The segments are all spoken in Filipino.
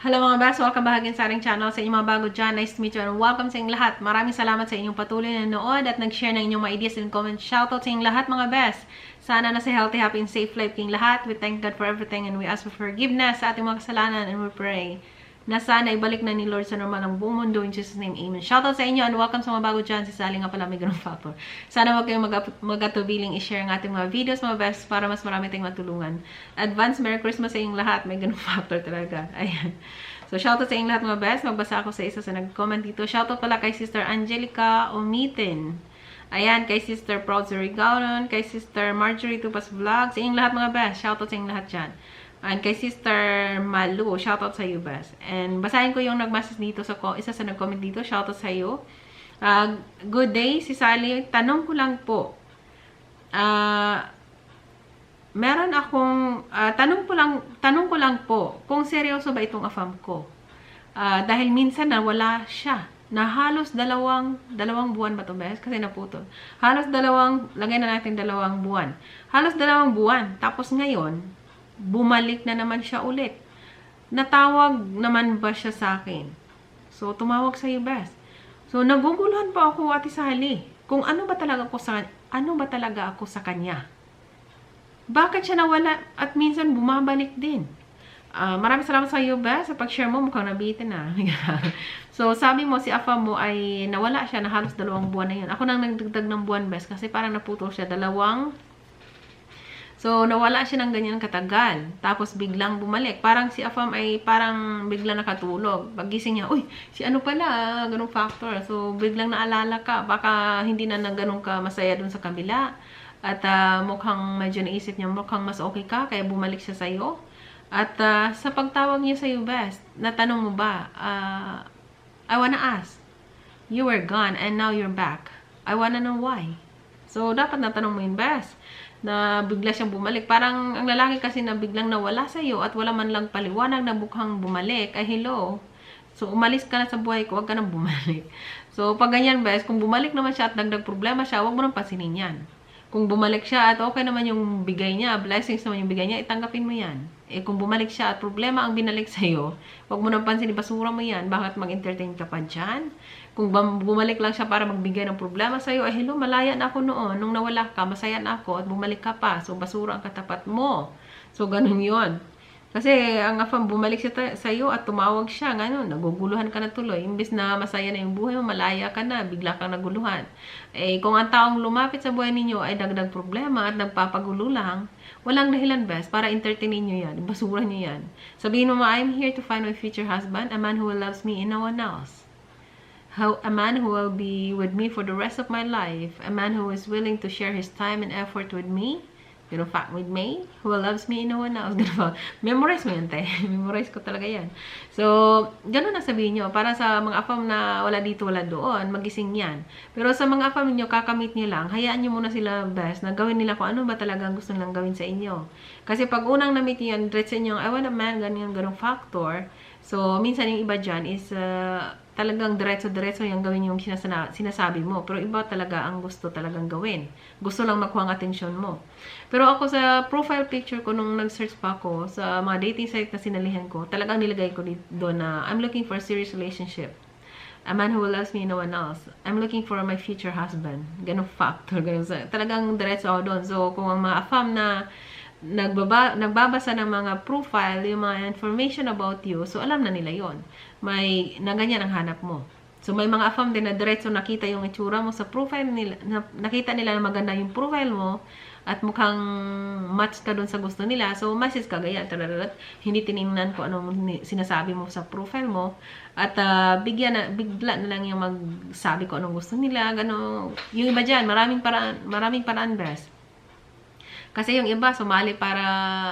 Hello mga best! Welcome back again sa ating channel. Sa inyong mga bago dyan, nice to meet you and welcome sa inyong lahat. Maraming salamat sa inyong patuloy na nanood at nag-share ng inyong mga ideas and comments. Shoutout sa inyong lahat mga best! Sana nasa healthy, happy, and safe life kayong lahat. We thank God for everything and we ask for forgiveness sa ating mga kasalanan and we pray na sana ibalik na ni Lord sa normal ang buong mundo. In Jesus' name, Amen. Shoutout sa inyo and welcome sa mga bago dyan. Si Sally nga pala may ganung factor. Sana huwag kayong magatubiling i-share ang ating mga videos mga best para mas marami tayong matulungan. Advance Merry Christmas sa inyong lahat. May ganung factor talaga. Ayan. So, shoutout sa inyong lahat mga best. Magbasa ako sa isa sa nag-comment dito. Shoutout pala kay Sister Angelica Omitin. Ayan, kay Sister Proud Zurigaon, kay Sister Marjorie Tupas Vlog. Sa inyong lahat mga best. Shoutout sa inyong lahat dyan. And kay Sister Malu, shoutout sa iyo, best. And basahin ko yung nag-message dito sa isa sa nag-comment dito. Shoutout sa iyo. Good day, si Sally. Tanong ko lang po. Meron akong tanong ko lang po kung seryoso ba itong afam ko. Dahil minsan nawala siya. Na halos dalawang buwan ba to, best? Kasi naputol. Halos lagay na natin 2 buwan. Halos 2 buwan. Tapos ngayon, bumalik na naman siya ulit. Natawag naman ba siya sa akin? So, tumawag sa iyo, best. So, naguguluhan pa ako, Ate Sally, kung ano ba talaga ako sa kanya. Bakit siya nawala at minsan bumabalik din? Maraming salamat sa iyo, best. Sa pag-share mo, mukhang nabitin na. So, sabi mo, si Afa mo ay nawala siya na halos 2 buwan na yun. Ako nang nagdagdag ng buwan, best, kasi parang naputol siya. So, nawala siya ng ganyan katagal. Tapos, biglang bumalik. Parang si Afam ay parang biglang nakatulog. Pagising niya, uy, si ano pala, ganung factor. So, biglang naalala ka. Baka hindi na ganun ka masaya dun sa kabila. At mukhang medyo naisip niya, mukhang mas okay ka, kaya bumalik siya sa'yo. At sa pagtawag niya sa'yo, best, natanong mo ba, I wanna ask, you were gone and now you're back. I wanna know why. So, dapat natanong mo yun, best, na bigla siyang bumalik. Parang ang lalaki kasi na biglang nawala sa'yo at wala man lang paliwanag na mukhang bumalik, ay hello. So, umalis ka na sa buhay ko, huwag ka nang bumalik. So, pag ganyan, best, kung bumalik naman siya at dagdag problema siya, huwag mo nang pansinin yan. Kung bumalik siya at okay naman yung bigay niya, blessings naman yung bigay niya, itanggapin mo yan. Kung bumalik siya at problema ang binalik sa'yo, huwag mo nang pansinin, basura mo yan. Bakit mag-entertain ka pa dyan? Kung bumalik lang siya para magbigay ng problema sa'yo, ay hello, malaya na ako noon. Nung nawala ka, masaya na ako at bumalik ka pa. So, basura ang katapat mo. So, ganun yon. Kasi, ang afam, bumalik siya sa'yo at tumawag siya. Ngayon, naguguluhan ka na tuloy. Imbis na masaya na yung buhay mo, malaya ka na, bigla kang naguluhan. Kung ang taong lumapit sa buhay ninyo ay dagdag problema at nagpapagulo lang, walang dahilan, best, para entertainin nyo yan. Basura nyo yan. Sabihin mo, I'm here to find my future husband, a man who loves me and no one else. A man who will be with me for the rest of my life. A man who is willing to share his time and effort with me. With me, who loves me and no one else. Memorize mo yan, te. Memorize ko talaga yan. So, gano'n na sabihin nyo. Para sa mga afam na wala dito, wala doon, magising yan. Pero sa mga afam nyo, kakamit nyo lang, hayaan nyo muna sila, best, na gawin nila kung ano ba talaga ang gusto nilang gawin sa inyo. Kasi pag unang na-meet nyo yan, diretso nyo, I want a man, ganun factor. So, minsan yung iba dyan is, talagang diretso-diretso yung gawin yung sinasabi mo. Pero iba talaga ang gusto talagang gawin. Gusto lang makuha ang atensyon mo. Pero ako sa profile picture ko, nung nag-search pa ako sa mga dating site na sinalihan ko, talagang nilagay ko doon na I'm looking for a serious relationship. A man who loves me and no one else. I'm looking for my future husband. Ganong factor. Talagang diretso ako doon. So, kung ang mga afam na nagbabasa ng mga profile, yung mga information about you, so alam na nila yon. May na ganyan ang hanap mo. So may mga afam din na diretso nakita yung itsura mo sa profile nila, nakita nila na maganda yung profile mo at mukhang match ka dun sa gusto nila. So message ka ganyan, hindi tiningnan ko anong sinasabi mo sa profile mo at bigla na lang yung magsabi ko anong gusto nila, gano. Yung iba diyan, maraming paraan best. Kasi yung iba sumali para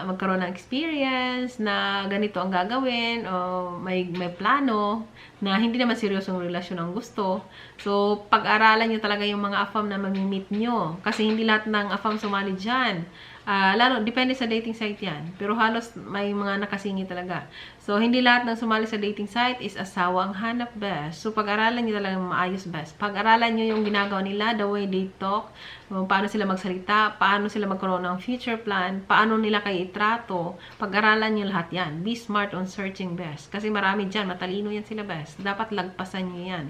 magkaroon ng experience na ganito ang gagawin o may plano na hindi naman seryosong relasyon ang gusto. So, pag-aralan nyo talaga yung mga AFAM na mamimit nyo. Kasi hindi lahat ng AFAM sumali dyan. Lalo, depende sa dating site yan. Pero halos may mga nakasingit talaga. So, hindi lahat ng sumali sa dating site is asawa ang hanap best. So, pag-aralan nyo talaga maayos best. Pag-aralan nyo yung ginagawa nila, the way they talk, paano sila magsalita, paano sila magkaroon ng future plan, paano nila kayo itrato. Pag-aralan nyo lahat yan. Be smart on searching best. Kasi marami dyan, matalino yan sila best. Dapat lagpasan nyo yan.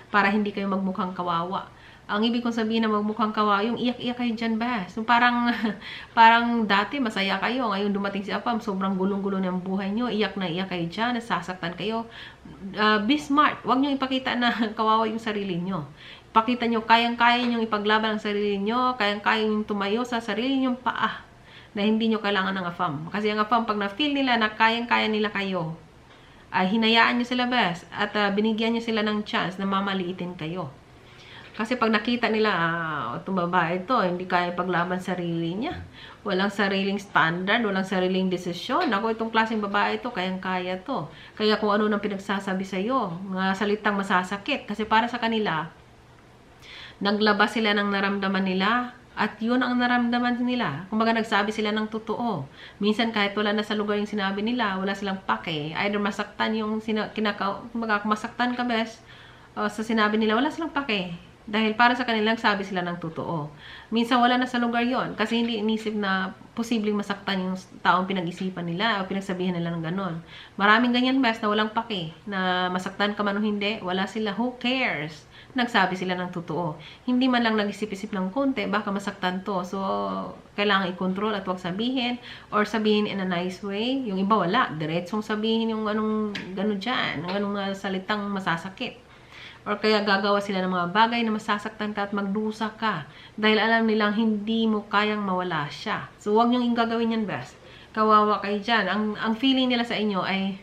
Para hindi kayo magmukhang kawawa. Ang ibig kong sabihin na magmukhang kawawa, yung iyak-iyak kayo dyan ba? So parang dati masaya kayo, ngayon dumating si Afam, sobrang gulong-gulo ng buhay nyo, iyak na iyak kayo dyan, nasasaktan kayo. Be smart, huwag nyo ipakita na kawawa yung sarili nyo. Ipakita nyo, kayang-kaya nyo ipaglaban ang sarili nyo, kayang-kaya nyo tumayo sa sarili nyo paa, na hindi nyo kailangan ng Afam. Kasi ang Afam, pag na-feel nila na kayang-kaya nila kayo, ay hinayaan nyo sila best, at binigyan nyo sila ng chance na mamaliitin kayo. Kasi pag nakita nila, itong babae ito, hindi kaya paglaban sarili niya. Walang sariling standard, walang sariling desisyon. Ako, itong klaseng babae ito, kayang-kaya to. Kaya kung ano nang pinagsasabi sa'yo, mga salitang masasakit. Kasi para sa kanila, naglabas sila ng naramdaman nila, at yun ang naramdaman nila. Kumbaga, nagsabi sila ng totoo. Minsan, kahit wala na sa lugar yung sinabi nila, wala silang pake. Either masaktan yung kumbaga, kung masaktan ka bes, sa sinabi nila, wala silang pake. Dahil para sa kanila, nagsabi sila ng totoo. Minsan wala na sa lugar yon kasi hindi inisip na posibleng masaktan yung taong pinag-isipan nila o pinagsabihan nila ng ganon. Maraming ganyan best na walang pake, na masaktan ka man o hindi, wala sila, who cares? Nagsabi sila ng totoo. Hindi man lang nag-isip-isip ng konti, baka masaktan to. So, kailangan i-control at wag sabihin, or sabihin in a nice way. Yung iba wala, diretsong sabihin yung anong gano'n dyan, anong salitang masasakit. Or kaya gagawa sila ng mga bagay na masasaktan ka at magdusa ka. Dahil alam nilang hindi mo kayang mawala siya. So, huwag niyong gagawin yan best. Kawawa kayo dyan. Ang feeling nila sa inyo ay,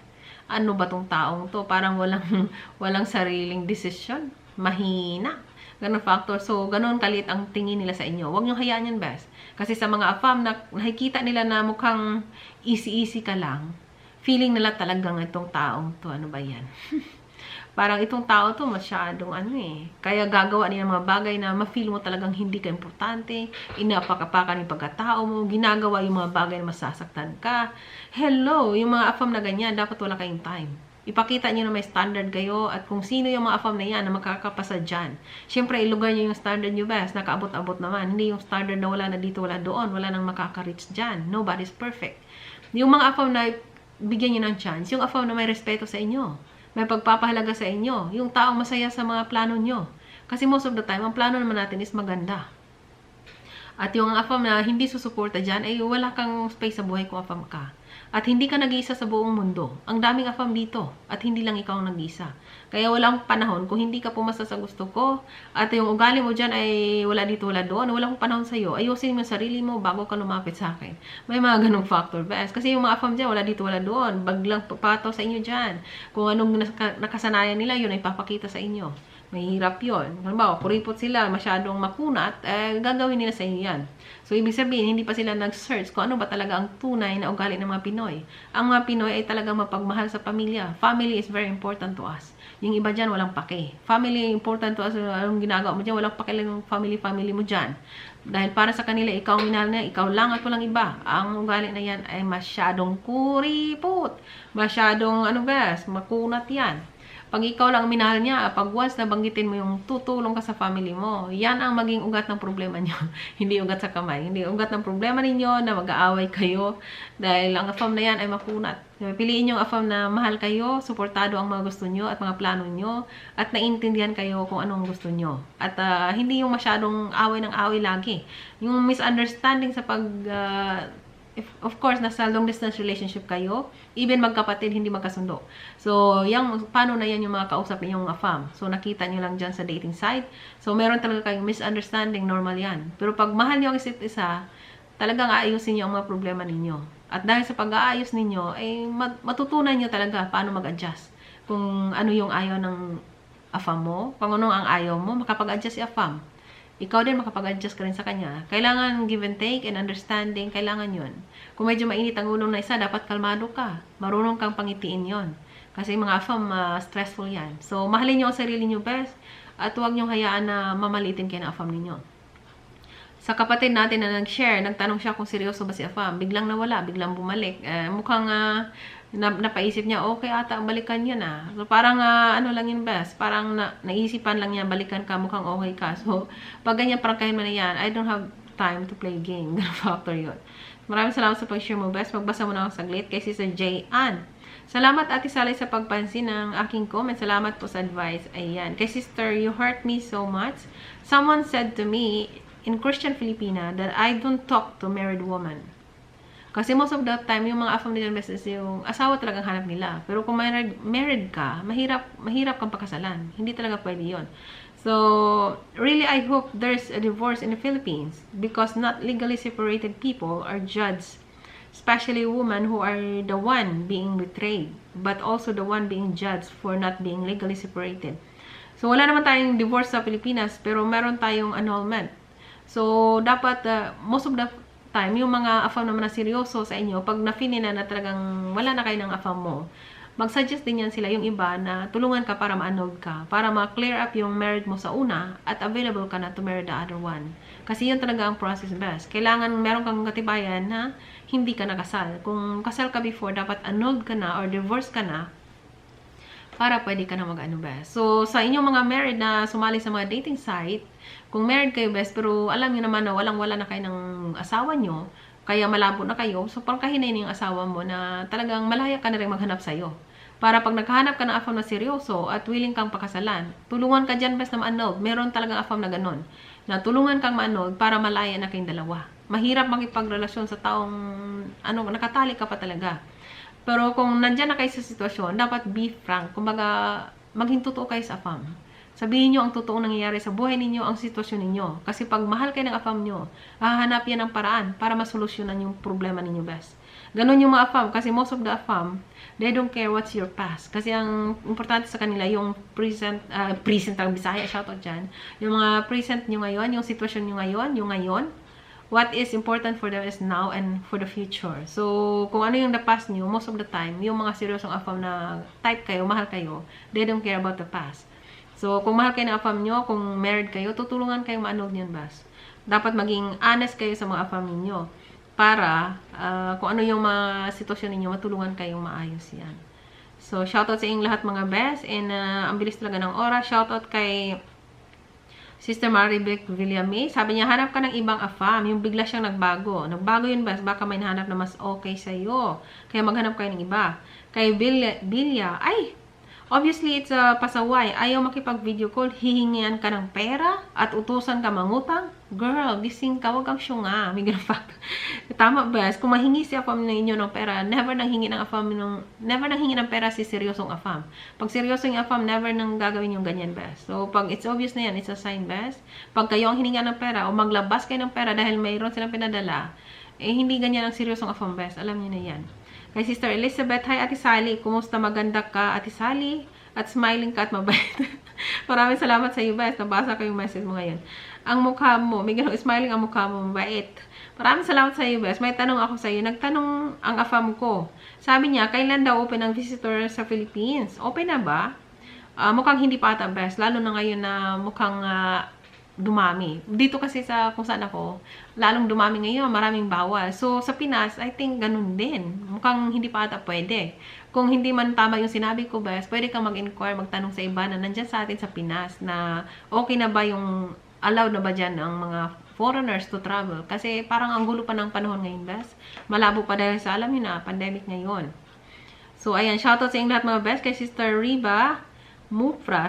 ano ba tong taong to? Parang walang sariling desisyon. Mahina. Ganun factor. So, ganun kalit ang tingin nila sa inyo. Huwag niyong hayaan yan best. Kasi sa mga AFAM, nakikita nila na mukhang easy-easy ka lang. Feeling nila talagang itong taong to. Ano ba yan? Parang itong tao to masyadong kaya gagawa niya ng mga bagay na ma-feel mo talagang hindi ka importante, inapakapakan yung pagkatao mo, ginagawa yung mga bagay na masasaktan ka. Hello, yung mga AFAM na ganyan, dapat wala kayong time. Ipakita nyo na may standard kayo at kung sino yung mga AFAM na yan na makakapasa dyan. Siyempre, ilugar nyo yung standard nyo best, nakaabot-abot naman. Hindi yung standard na wala na dito, wala doon, wala nang makaka-reach dyan. Nobody's perfect. Yung mga AFAM na bigyan nyo ng chance, yung AFAM na may respeto sa inyo, may pagpapahalaga sa inyo, yung taong masaya sa mga plano nyo. Kasi most of the time, ang plano naman natin is maganda. At yung AFAM na hindi susuporta dyan, ay wala kang space sa buhay kung AFAM ka. At hindi ka nag-iisa sa buong mundo. Ang daming AFAM dito. At hindi lang ikaw ang nag-iisa. Kaya walang panahon kung hindi ka pumasa sa gusto ko. At yung ugali mo dyan ay wala dito, wala doon. Walang panahon sa'yo. Ayusin mo yung sarili mo bago ka lumapit sa akin. May mga ganong factor best. Kasi yung mga AFAM dyan, wala dito, wala doon. Baglang pataw sa inyo dyan. Kung anong nakasanayan nila, yun ay papakita sa inyo. Mahirap yun. Halimbawa, kuripot sila, masyadong makunat, gagawin nila sa inyo yan. So, ibig sabihin, hindi pa sila nag-search kung ano ba talaga ang tunay na ugali ng mga Pinoy. Ang mga Pinoy ay talagang mapagmahal sa pamilya. Family is very important to us. Yung iba dyan, walang pake. Family important to us. Anong ginagawa mo dyan, walang pake lang yung family mo dyan. Dahil para sa kanila, ikaw ang minahal na, ikaw lang at walang iba. Ang ugali na yan ay masyadong kuripot. Masyadong, makunat yan. Pag ikaw lang minahal niya, pag once na banggitin mo yung tutulong ka sa family mo, yan ang maging ugat ng problema niyo. Hindi ugat sa kamay. Hindi ugat ng problema ninyo na mag-aaway kayo dahil ang AFAM na yan ay makunat. Piliin yung AFAM na mahal kayo, suportado ang mga gusto nyo at mga plano nyo, at naintindihan kayo kung anong gusto nyo. At hindi yung masyadong away ng away lagi. Yung misunderstanding sa of course, nasa long distance relationship kayo, even magkapatid, hindi magkasundo. So, paano na yan yung mga kausap ninyong AFAM? So, nakita nyo lang dyan sa dating site. So, meron talaga kayong misunderstanding, normal yan. Pero pag mahal nyo ang isa't isa, talagang aayusin nyo ang mga problema ninyo. At dahil sa pag-aayos ninyo, matutunan nyo talaga paano mag-adjust. Kung ano yung ayaw ng AFAM mo, kung ano ang ayaw mo, makapag-adjust si AFAM. ikaw din makapag-adjust ka rin sa kanya. Kailangan give and take and understanding, kailangan yun. Kung medyo mainit ang ulo na isa, dapat kalmado ka. Marunong kang pangitiin yon. Kasi mga AFAM, stressful yan. So, mahalin nyo ang sarili nyo best at huwag nyo hayaan na mamalitin kayo ng AFAM ninyo. Sa kapatid natin na nag-share, nagtanong siya kung seryoso ba si AFAM. Biglang nawala, biglang bumalik. Mukhang napaisip niya, okay ata, balikan yun So, parang ano lang yun best. Parang naisipan lang niya, balikan ka, mukhang okay ka. So, pag ganyan, prangkahin mo na yan, I don't have time to play game. Ganun factor yun. Maraming salamat sa pag-share mo best. Magbasa mo na ako saglit kay Sister J. Ann. Salamat Ate Sally sa pagpansin ng aking comment. Salamat po sa advice. Ayan. Kay Sister, you hurt me so much. Someone said to me in Christian Filipina that I don't talk to married woman. Kasi most of the time, yung mga AFAM nila is yung asawa talagang hanap nila. Pero kung married ka, mahirap kang pakasalan. Hindi talaga pwede yun. So, really, I hope there's a divorce in the Philippines because not legally separated people are judged, especially women who are the one being betrayed, but also the one being judged for not being legally separated. So, wala naman tayong divorce sa Pilipinas, pero meron tayong annulment. So, dapat, most of the time, yung mga AFAM naman na seryoso sa inyo, pag na-feel na talagang wala na kayo ng AFAM mo, mag-suggest din yan sila yung iba na tulungan ka para ma-annulled ka, para ma-clear up yung marriage mo sa una at available ka na to marry the other one. Kasi yun talaga ang process best. Kailangan meron kang katibayan na hindi ka nakasal. Kung kasal ka before, dapat annulled ka na or divorce ka na para pwede ka na mag-ano best. So, sa inyong mga married na sumali sa mga dating site, kung married kayo best, pero alam niyo naman na walang-wala na kayo ng asawa nyo, kaya malabo na kayo, so pangkahinayin yung asawa mo na talagang malaya ka na rin maghanap sa'yo. Para pag naghahanap ka ng AFAM na seryoso at willing kang pakasalan, tulungan ka dyan best na ma-annulled. Meron talagang AFAM na ganun. Na tulungan kang ma-annulled para malaya na kayong dalawa. Mahirap makipagrelasyon sa taong nakatali ka pa talaga. Pero kung nandyan na kayo sa sitwasyon, dapat be frank. Kumbaga, maging totoo kayo sa AFAM. Sabihin nyo ang totoong nangyayari sa buhay ninyo, ang sitwasyon ninyo. Kasi pag mahal kayo ng AFAM nyo, hahanap yan ng paraan para masolusyonan yung problema ninyo best. Ganon yung mga AFAM. Kasi most of the AFAM, they don't care what's your past. Kasi ang importante sa kanila, yung present ang Bisaya, shoutout dyan. Yung mga present nyo ngayon, yung sitwasyon nyo ngayon, yung ngayon. What is important for them is now and for the future. So, kung ano yung the past nyo, most of the time, yung mga seryosong AFAM na type kayo, mahal kayo, they don't care about the past. So, kung mahal kayo ng AFAM nyo, kung married kayo, tutulungan kayo ma-annulled yun bas. Dapat maging honest kayo sa mga AFAM ninyo para kung ano yung mga sitwasyon ninyo, matulungan kayong maayos yan. So, shoutout sa inyong lahat mga best. And ang bilis talaga ng oras. Shoutout kay Sister Maribek Villame. Sabi niya, hanap ka ng ibang AFAM. Yung bigla siyang nagbago. Nagbago yun bas. Baka may nahanap na mas okay sa'yo. Kaya maghanap kayo ng iba. Kay Bilya, ay! Obviously, it's a pasaway. Ayaw makipag-video call, hihingian ka ng pera at utusan ka mangutang. Girl, gising ka, wag kang syunga. May ganun fact. Tama ba? Kung mahingi si AFAM ninyo ng pera, never nang hingi ng pera si seryosong AFAM. Pag seryosong AFAM, never nang gagawin yung ganyan best. So, pag it's obvious na yan, it's a sign best. Pag kayo ang hininga ng pera o maglabas kayo ng pera dahil mayroon silang pinadala, hindi ganyan ang seryosong AFAM best. Alam niyo na yan. Kay Sister Elizabeth, hi Ate Sally, kumusta, maganda ka Ate Sally? At smiling ka at mabait. Maraming salamat sa iyo, best. Nabasa ko yung message mo ngayon. Ang mukha mo, may ganun, smiling ang mukha mo, mabait. Maraming salamat sa iyo, best. May tanong ako sa iyo. Nagtanong ang AFAM ko. Sabi niya, kailan daw open ang visitor sa Philippines? Open na ba? Mukhang hindi pa ata, best. Lalo na ngayon na mukhang dumami. Dito kasi sa kung saan ako, lalong dumami ngayon, maraming bawal. So, sa Pinas, I think ganun din. Mukhang hindi pa ata pwede. Kung hindi man tama yung sinabi ko, best, pwede kang mag-inquire, magtanong sa iba na nandyan sa atin sa Pinas na okay na ba yung, allowed na ba dyan ang mga foreigners to travel. Kasi parang ang gulo pa ng panahon ngayon, best. Malabo pa dahil sa, alam yun na, pandemic ngayon. So, ayan, shoutout sa inyong lahat mga best kay Sister Riva Mupra.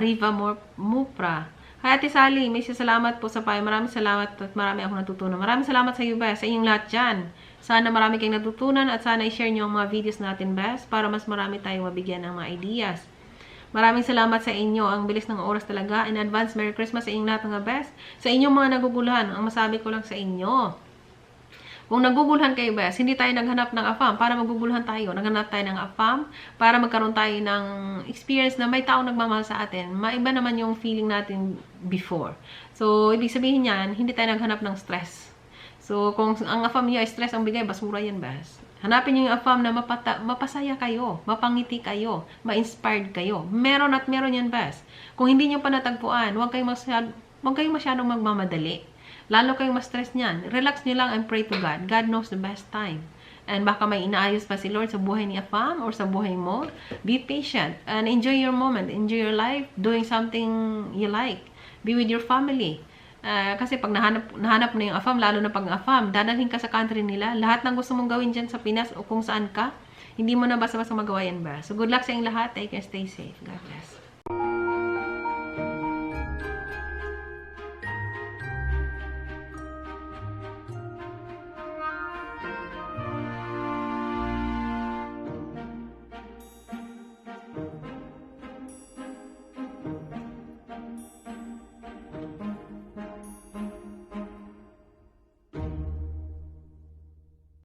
Hi Ate Sally, may salamat po sa payo. Maraming salamat at marami akong natutunan. Maraming salamat sa iyo, best, sa inyong lahat dyan. Sana marami kayong natutunan at sana i-share nyo ang mga videos natin, best, para mas marami tayong mabigyan ng mga ideas. Maraming salamat sa inyo. Ang bilis ng oras talaga. In advance, Merry Christmas sa inyong lahat mga best. Sa inyong mga naguguluhan, ang masabi ko lang sa inyo, kung naguguluhan kayo, best, hindi tayo naghanap ng AFAM para maguguluhan tayo. Naghanap tayo ng AFAM para magkaroon tayo ng experience na may taong nagmamahal sa atin. Maiba naman yung feeling natin before. So, ibig sabihin yan, hindi tayo naghanap ng stress. So, kung ang AFAM niyo ay stress ang bigay, basura yan, bas. Hanapin niyo yung AFAM na mapasaya kayo, mapangiti kayo, ma-inspired kayo. Meron at meron yan, bas. Kung hindi niyo pa natagpuan, huwag kayong masyadong magmamadali. Lalo kayong ma-stress niyan. Relax niyo lang and pray to God. God knows the best time. And baka may inaayos pa si Lord sa buhay ni AFAM or sa buhay mo. Be patient and enjoy your moment. Enjoy your life doing something you like. Be with your family. Kasi pag nahanap na yung AFAM, lalo na pag AFAM, dadalhin ka sa country nila. Lahat ng gusto mong gawin dyan sa Pinas o kung saan ka, hindi mo na basta-basta magawa yan ba. So good luck sa inyong lahat. Take care, stay safe. God bless.